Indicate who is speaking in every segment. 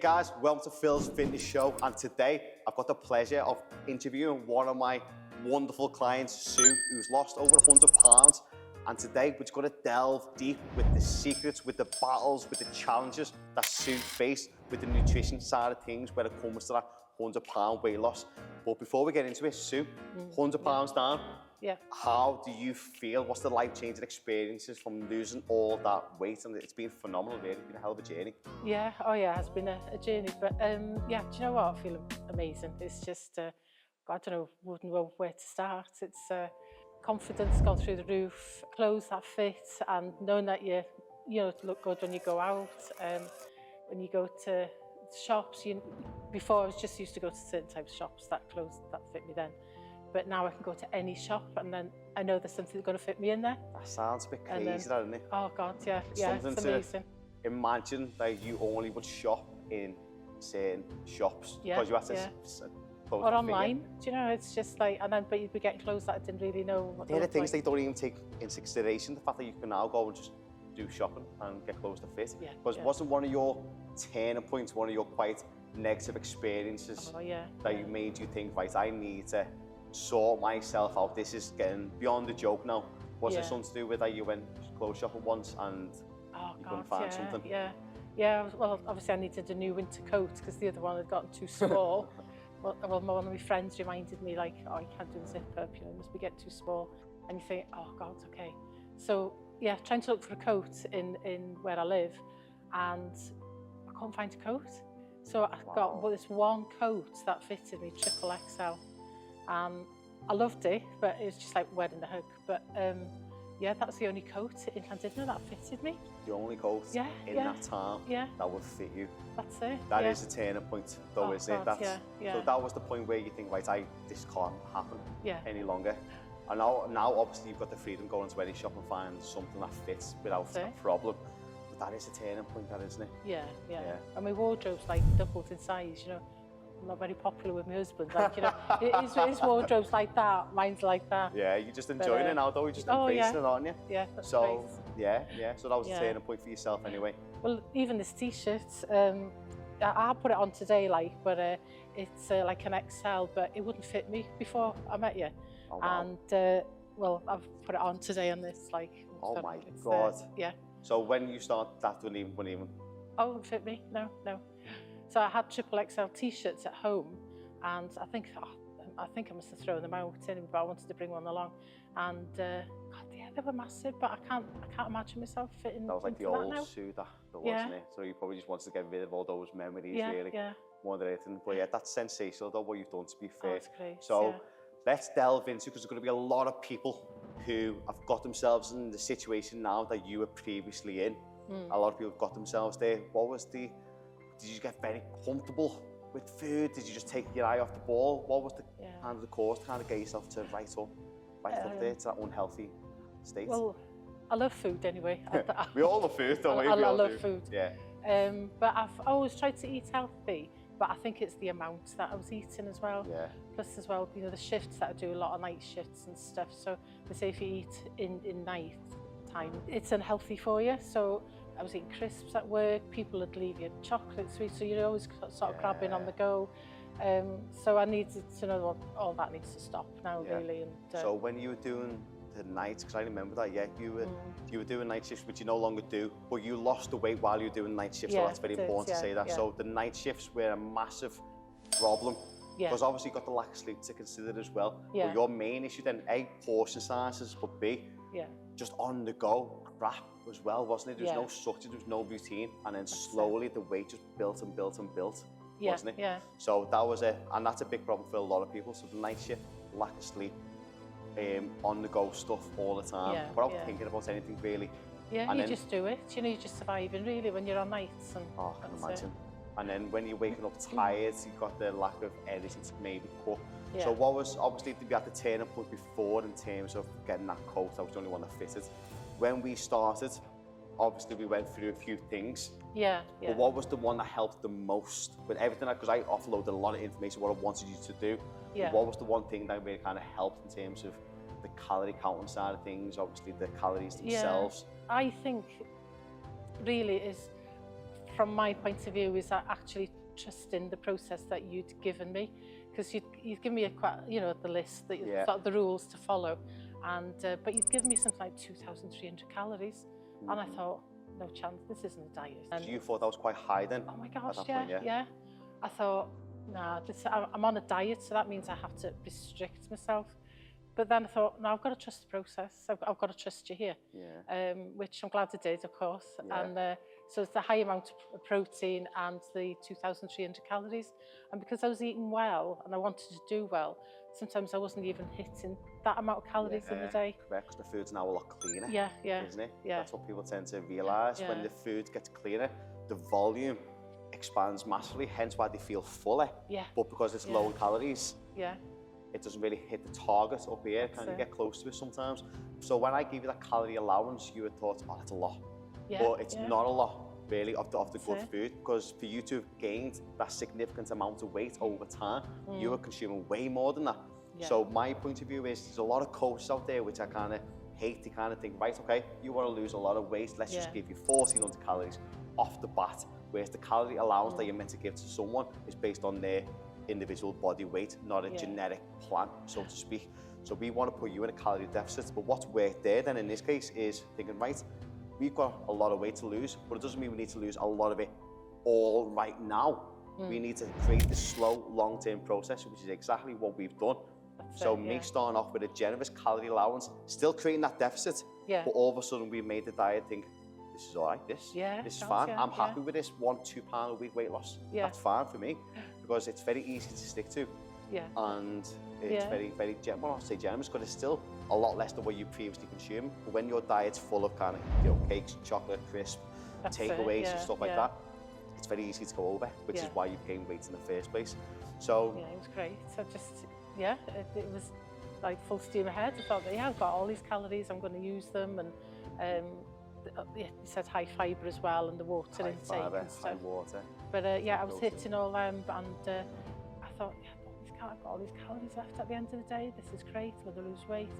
Speaker 1: guys, welcome to Phil's Fitness Show, and today I've got the pleasure of interviewing one of my wonderful clients, Sue, who's lost over 100 pounds, and today we're just going to delve deep with the secrets, with the battles, with the challenges that Sue faced with the nutrition side of things when it comes to that 100 pound weight loss. But before we get into it, Sue, 100 pounds down.
Speaker 2: Yeah.
Speaker 1: How do you feel? What's the life-changing experiences from losing all that weight? And it's been phenomenal, really. It's been a hell of a journey.
Speaker 2: Yeah, oh yeah, it has been a journey. But yeah, do you know what? I feel amazing. It's just, I wouldn't know where to start. It's confidence gone through the roof, clothes that fit, and knowing that you look good when you go out. When you go to shops, before I was just used to go to certain types of shops, that clothes that fit me then. But now I can go to any shop and then I know there's something that's going to fit me in there.
Speaker 1: That sounds a bit crazy, doesn't it?
Speaker 2: Oh God, yeah, it's amazing.
Speaker 1: Imagine that you only would shop in certain shops because you have to
Speaker 2: or online, do you know, it's just like, and then but you'd be getting clothes that I didn't really know what
Speaker 1: they're the things they don't even take into consideration, the fact that you can now go and just do shopping and get clothes to fit. Because wasn't one of your turning points, one of your quite negative experiences that you made you think, right, I need to sort myself out, this is getting beyond a joke now? Was there something to do with that you went clothes shopping once and you couldn't find something?
Speaker 2: Yeah, well obviously I needed a new winter coat because the other one had gotten too small. Well, one of my friends reminded me like, oh, you can't do the zip up, it must be getting too small. And you think, oh God, okay. So yeah, trying to look for a coat in where I live and I couldn't find a coat. So I got this one coat that fitted me, triple XL. I loved it, but it was just like wearing the hug. But yeah, that's the only coat in Llandudno that fitted me.
Speaker 1: The only coat in that time that would fit you.
Speaker 2: That's it.
Speaker 1: That is a turning point, though, isn't it? So that was the point where you think, right, this can't happen any longer. And now, obviously, you've got the freedom going to any shop and find something that fits without a problem. But that is a turning point, that isn't it?
Speaker 2: Yeah. And my wardrobe's like doubled in size, I'm not very popular with my husband, like, his wardrobe's like that, mine's like that.
Speaker 1: Yeah, you're just enjoying it now though, you're just embracing it, aren't you?
Speaker 2: Yeah, that's
Speaker 1: so,
Speaker 2: great.
Speaker 1: Yeah, so that was a turning point for yourself anyway.
Speaker 2: Well, even this t-shirt, I put it on today, but it's like an XL, but it wouldn't fit me before I met you.
Speaker 1: Oh, wow.
Speaker 2: And, well, I've put it on today on this, like...
Speaker 1: Oh my God.
Speaker 2: Yeah.
Speaker 1: So when you start, that wouldn't even...
Speaker 2: Oh, it wouldn't fit me, no. So I had triple XL t-shirts at home, and I think I must have thrown them out anyway, but I wanted to bring one along. And God, yeah, they were massive, but I can't imagine myself fitting.
Speaker 1: That was like the old Sue, that wasn't it? So you probably just wanted to get rid of all those memories, really. More than anything. But yeah, that's sensational though, what you've done, to be fair.
Speaker 2: That's great.
Speaker 1: So let's delve into, because there's going to be a lot of people who have got themselves in the situation now that you were previously in. A lot of people have got themselves there. Did you get very comfortable with food? Did you just take your eye off the ball? What was the kind of the course to kind of get yourself to right up there to that unhealthy state?
Speaker 2: Well, I love food anyway.
Speaker 1: We all love food, don't we?
Speaker 2: I love food.
Speaker 1: Yeah.
Speaker 2: But I've always tried to eat healthy, but I think it's the amount that I was eating as well.
Speaker 1: Yeah.
Speaker 2: Plus as well, the shifts that I do, a lot of night shifts and stuff. So they say if you eat in night time, it's unhealthy for you. So I was eating crisps at work, people would leave you chocolate sweets, so you're always sort of grabbing on the go. So I needed to know all that needs to stop now, really. And,
Speaker 1: so when you were doing the nights, because I remember that, you were doing night shifts, which you no longer do, but you lost the weight while you were doing night shifts, so that's very important to say that. So the night shifts were a massive problem, because obviously you've got the lack of sleep to consider as well. But your main issue then, A, portion sizes, but B, just on the go crap as well, wasn't it? There was no structure, there was no routine, and then slowly the weight just built and built and built, wasn't it?
Speaker 2: Yeah.
Speaker 1: So that was it, and that's a big problem for a lot of people. So the night shift, lack of sleep, on the go stuff all the time, without thinking about anything really.
Speaker 2: Yeah, and you just do it, you're just surviving really when you're on nights. And
Speaker 1: I can imagine. And then when you're waking up tired, you've got the lack of energy to maybe cook. So what was, obviously, we had the turning point before in terms of getting that coat, I was the only one that fitted. When we started, obviously we went through a few things. But what was the one that helped the most with everything? Because I offloaded a lot of information, what I wanted you to do. What was the one thing that really kind of helped in terms of the calorie counting side of things, obviously the calories themselves?
Speaker 2: I think really is from my point of view, is actually trusting the process that you'd given me, because you'd given me the list, that the rules to follow, and but you'd given me something like 2,300 calories, and I thought, no chance, this isn't a diet. And
Speaker 1: you thought that was quite high then?
Speaker 2: Oh my gosh, yeah. I thought, nah, I'm on a diet, so that means I have to restrict myself. But then I thought, no, I've got to trust the process. I've got to trust you here, which I'm glad I did, of course. And so it's the high amount of protein and the 2,300 calories. And because I was eating well and I wanted to do well, sometimes I wasn't even hitting that amount of calories in the day.
Speaker 1: Correct, because the food's now a lot cleaner, isn't it?
Speaker 2: Yeah.
Speaker 1: That's what people tend to realise. When the food gets cleaner, the volume expands massively, hence why they feel fuller. But because it's low in calories, it doesn't really hit the target up here. It can get close to it sometimes. So when I gave you that calorie allowance, you would thought, oh, that's a lot. But it's not a lot, really, of the good food, because for you to have gained that significant amount of weight over time, you were consuming way more than that. So my point of view is, there's a lot of coaches out there which I kind of hate. They kind of think, right, okay, you want to lose a lot of weight, let's just give you 1,400 calories off the bat, whereas the calorie allowance that you're meant to give to someone is based on their individual body weight, not a genetic plan, so to speak. So we want to put you in a calorie deficit, but what's worked there then in this case is thinking, right, we've got a lot of weight to lose, but it doesn't mean we need to lose a lot of it all right now. We need to create this slow, long-term process, which is exactly what we've done. So me starting off with a generous calorie allowance, still creating that deficit, but all of a sudden we made the diet think, this is all right, this is fine. I'm happy with this 1-2 pound a week weight loss. That's fine for me, because it's very easy to stick to. And it's very, very, well, I'll say generous, because it's still a lot less than what you previously consumed. But when your diet's full of kind of, cakes, chocolate, crisp, takeaways and stuff like that, it's very easy to go over, which is why you've gained weight in the first place. So
Speaker 2: it was great. So just, it was like full steam ahead. I thought, I've got all these calories, I'm going to use them, and you said high fibre as well, and the water intake and stuff.
Speaker 1: High water.
Speaker 2: But I was hitting all them, and I thought, I've got all these calories left at the end of the day. This is great, I'm going to lose weight.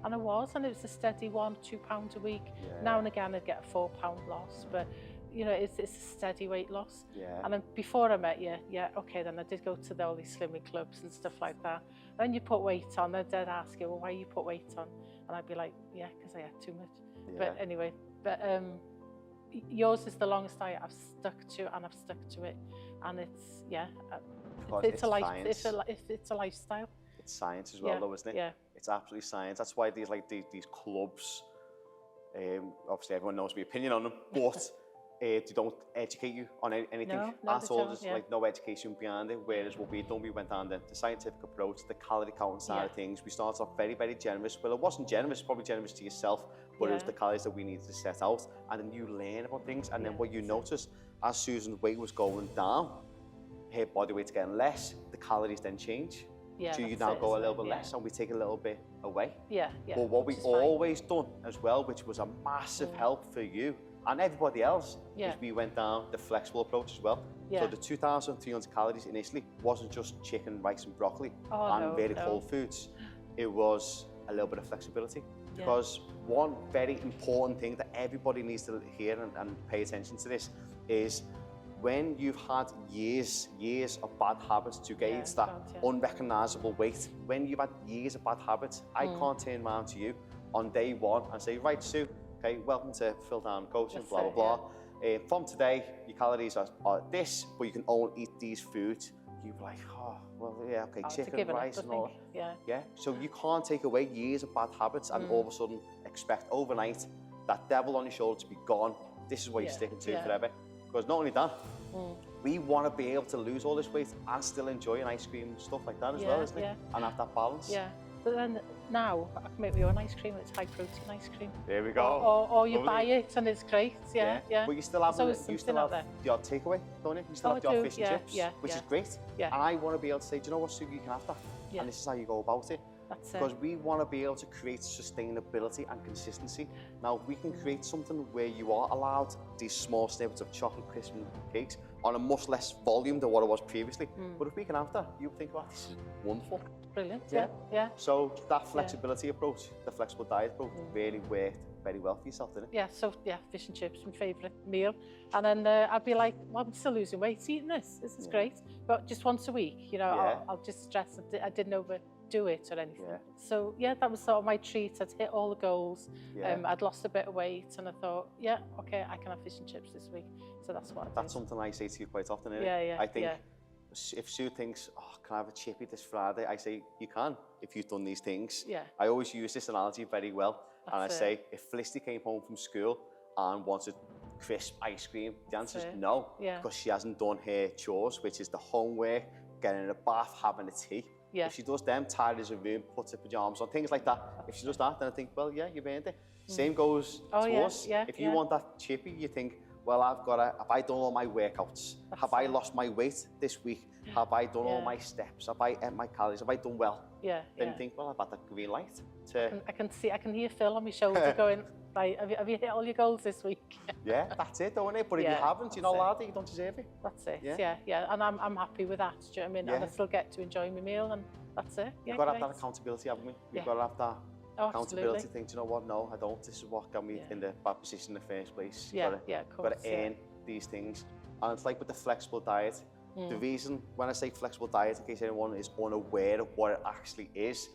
Speaker 2: And I was, and it was a steady 1-2 pounds a week. Now and again I'd get a 4 pound loss, but it's a steady weight loss. And then before I met you, okay, then I did go to all these slimming clubs and stuff like that. And then you put weight on, they'd ask you, well, why you put weight on? And I'd be like, because I had too much. But anyway, yours is the longest diet I've stuck to, and I've stuck to it. And it's, it's a lifestyle.
Speaker 1: It's science as well, though, isn't it? It's absolutely science. That's why these clubs, obviously everyone knows my opinion on them, but they don't educate you on anything at all. There's no education behind it. Whereas what we've done, we went down the scientific approach, the calorie counting side of things. We started off very, very generous. Well, it wasn't generous, probably generous to yourself, but it was the calories that we needed to set out. And then you learn about things. And then what you notice, as Susan's weight was going down, her body weight's getting less, the calories then change. So you now go a little bit less, and we take a little bit away. But what we've always done as well, which was a massive help for you and everybody else, is we went down the flexible approach as well. So the 2,300 calories initially wasn't just chicken, rice and broccoli and very cold foods. It was a little bit of flexibility. Because one very important thing that everybody needs to hear and pay attention to this is, when you've had years of bad habits to gain that unrecognisable weight, when you've had years of bad habits, I can't turn around to you on day one and say, right, Sue, okay, welcome to Phil Down Coaching, blah, blah, blah. From today, your calories are this, but you can only eat these foods. You'd be like, oh, well, okay, chicken, rice and all that. So you can't take away years of bad habits and all of a sudden expect overnight that devil on your shoulder to be gone. This is what you're sticking to forever. Because not only that, we want to be able to lose all this weight and still enjoy an ice cream and stuff like that as well, isn't it? And have that balance.
Speaker 2: But then now I can make my own ice cream. It's high protein ice cream.
Speaker 1: There we go.
Speaker 2: Or you buy it and it's great.
Speaker 1: But you still have the odd takeaway, don't you? You still have the odd fish and chips, which is great. And I want to be able to say, do you know what, Sue, you can have that. And this is how you go about it. Because we want to be able to create sustainability and consistency. Now, we can create something where you are allowed these small snippets of chocolate crisp and cakes on a much less volume than what it was previously. But if we can have that, you think, wow, this is wonderful.
Speaker 2: Brilliant,
Speaker 1: So that flexibility approach, the flexible diet approach, really worked very well for yourself, didn't it?
Speaker 2: Yeah, so yeah, fish and chips, my favourite meal. And then I'd be like, well, I'm still losing weight eating this. This is great. But just once a week, you know, I'll just stress I didn't overdo it or anything.
Speaker 1: Yeah.
Speaker 2: So yeah, that was sort of my treat. I'd hit all the goals. I'd lost a bit of weight and I thought, yeah, okay, I can have fish and chips this week. So that's what I did.
Speaker 1: That's something I say to you quite often, isn't it?
Speaker 2: Yeah.
Speaker 1: I think if Sue thinks, oh, can I have a chippy this Friday? I say, you can, if you've done these things.
Speaker 2: Yeah.
Speaker 1: I always use this analogy very well. And I say, if Felicity came home from school and wanted crisp ice cream, the answer is no, because she hasn't done her chores, which is the homework, getting in a bath, having a tea. If she does them, tidies her room, puts her pajamas on, things like that. If she does that, then I think, well, yeah, you've earned it. Same goes to us. If you want that chippy, you think, well, have I done all my workouts? Have I lost my weight this week? Have I done all my steps? Have I ate my calories? Have I done well? Then you think, well, I've had that green light.
Speaker 2: I can hear Phil on my shoulder going, right, have you hit all your goals this week?
Speaker 1: Yeah, that's it, don't it? But if you haven't, you know, laddie, you don't deserve it.
Speaker 2: That's it, yeah. And I'm happy with that, do you know what I mean? And I still get to enjoy my meal, and that's it.
Speaker 1: You've got to have that accountability, haven't we? You've got to have that accountability thing. Do you know what? No, I don't. This is what got me in the bad position in the first place. You've got to earn these things. And it's like with the flexible diet. The reason when I say flexible diet, in case anyone is unaware of what it actually is,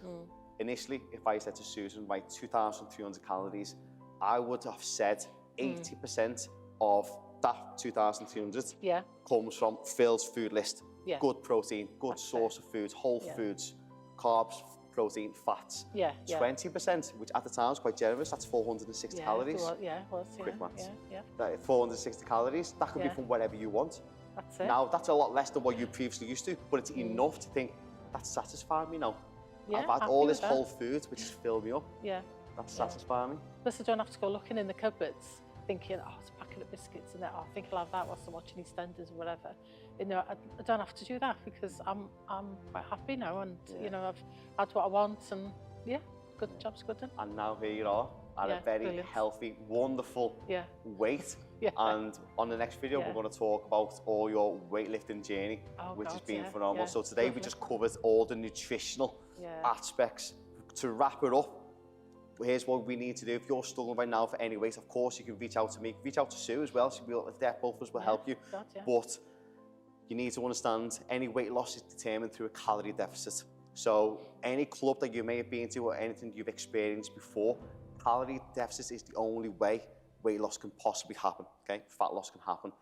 Speaker 1: initially, if I said to Susan, right, 2,300 calories, I would have said 80% of that 2,300 comes from Phil's food list. Good protein, good source of foods, whole foods, carbs, protein, fats. 20%, which at the time was quite generous, that's 460 calories. Quick maths. 460 calories, that could be from whatever you want.
Speaker 2: That's it.
Speaker 1: Now, that's a lot less than what you previously used to, but it's enough to think, that's satisfying me now. I've had all this whole food, which has filled me up. That's satisfying me.
Speaker 2: Plus, I don't have to go looking in the cupboards, thinking, oh, it's a packet of biscuits and that, oh, I think I'll have that whilst I'm watching EastEnders or whatever. You know, I don't have to do that because I'm quite happy now, and you know, I've had what I want, and good job's good done.
Speaker 1: And now here you are at a very healthy, wonderful weight. And on the next video, we're going to talk about all your weightlifting journey, which has been phenomenal. So today we just covered all the nutritional aspects. To wrap it up, here's what we need to do. If you're struggling right now for any weight, of course, you can reach out to me. Reach out to Sue as well. Both of us will help you. But you need to understand any weight loss is determined through a calorie deficit. So any club that you may have been to or anything you've experienced before, calorie deficit is the only way weight loss can possibly happen, okay? Fat loss can happen.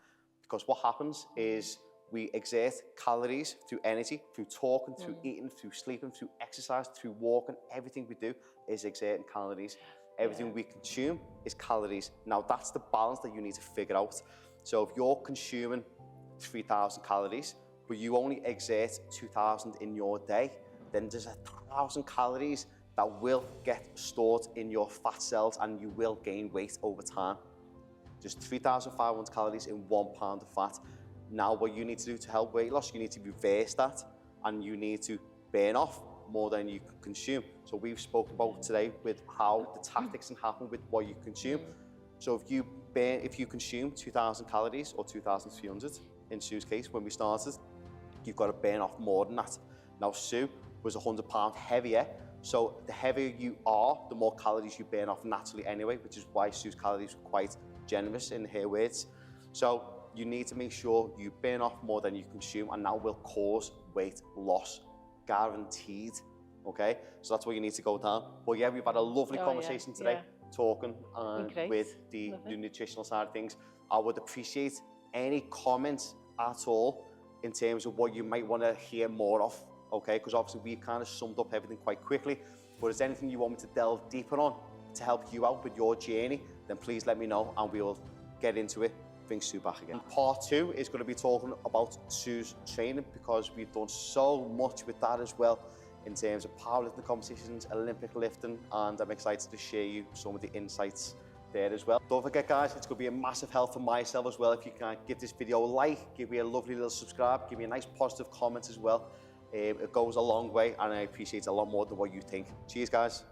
Speaker 1: Because what happens is we exert calories through energy, through talking, through eating, through sleeping, through exercise, through walking. Everything we do is exerting calories. Everything we consume is calories. Now, that's the balance that you need to figure out. So if you're consuming 3,000 calories, but you only exert 2,000 in your day, then there's 1,000 calories that will get stored in your fat cells and you will gain weight over time. Just 3,500 calories in 1 pound of fat. Now what you need to do to help weight loss, you need to reverse that and you need to burn off more than you consume. So we've spoken about today with how the tactics can happen with what you consume. So if you consume 2,000 calories or 2,300, in Sue's case, when we started, you've got to burn off more than that. Now Sue was 100 pounds heavier, so the heavier you are, the more calories you burn off naturally anyway, which is why Sue's calories were quite generous in her words. So you need to make sure you burn off more than you consume, and that will cause weight loss, guaranteed, okay? So that's where you need to go down. But yeah, we've had a lovely conversation today, talking with the nutritional side of things. I would appreciate any comments at all in terms of what you might want to hear more of, okay? Because obviously we've kind of summed up everything quite quickly, but is there anything you want me to delve deeper on to help you out with your journey, then please let me know and we'll get into it, bring Sue back again. Part 2 is going to be talking about Sue's training, because we've done so much with that as well in terms of powerlifting competitions, Olympic lifting, and I'm excited to share you some of the insights there as well. Don't forget guys, it's going to be a massive help for myself as well if you can give this video a like, give me a lovely little subscribe, give me a nice positive comment as well. It goes a long way and I appreciate it a lot more than what you think. Cheers guys.